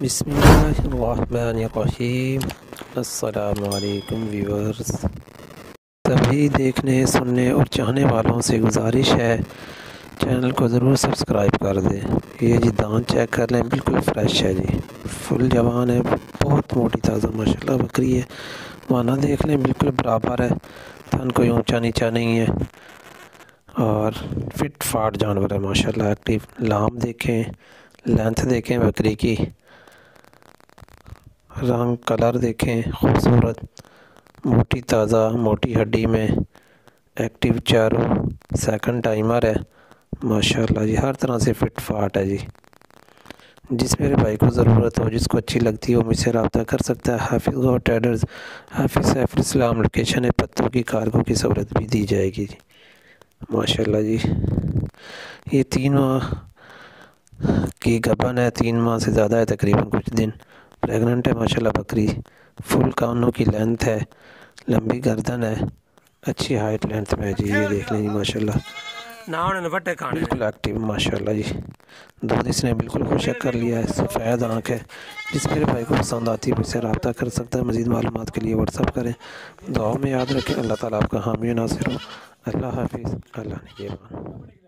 بسم اللہ الرحمن الرحیم۔ السلام علیکم ویورز، سبھی دیکھنے سننے اور چاہنے والوں سے گزارش ہے چینل کو ضرور سبسکرائب کر دیں۔ یہ جی دان چیک کر لیں، بالکل فریش ہے جی، فل جوان ہے، بہت موٹی تازہ ماشاءاللہ بکری ہے۔ وانا دیکھ لیں، بالکل برابر ہے، تھن کوئی اونچا نیچا نہیں ہے اور فٹ فاٹ جانور ہے ماشاءاللہ ایکٹیو۔ لام دیکھیں، لینتھ دیکھیں بکری کی، رنگ کلر دیکھیں، خوبصورت، موٹی تازہ، موٹی ہڈی میں، ایکٹیو چاروں، سیکنڈ ٹائمر ہے ماشاءاللہ جی، ہر طرح سے فٹ فاٹ ہے جی۔ جس میرے بھائی کو ضرورت ہو، جس کو اچھی لگتی ہے، وہ مجھ سے رابطہ کر سکتا ہے۔ حافظ گو ٹریڈرز، حافظ سیف الاسلام لوکیشن ہے، پتوں کی کارگو کی سہولت بھی دی جائے گی جی ماشاءاللہ جی۔ یہ 3 ماہ کی گبن ہے، 3 ماہ سے زیادہ ہے، تقریباً کچھ دن پریگننٹ ہے ماشاءاللہ بکری۔ فل کانوں کی لینتھ ہے، لمبی گردن ہے، اچھی ہائٹ لینتھ میں ہے جی۔ یہ دیکھ لیں جی ماشاءاللہ، بالکل ایکٹیو ماشاءاللہ جی۔ دودھ اس نے بالکل خشک کر لیا ہے، سفید آنکھ ہے۔ جس میرے بھائی کو پسند آتی ہے مجھ سے رابطہ کر سکتا ہے، مزید معلومات کے لیے واٹس ایپ کریں۔ دعاؤں میں یاد رکھیں، اللہ تعالیٰ آپ کا حامی و ناصر ہو۔ اللہ حافظ، اللہ نگہبان۔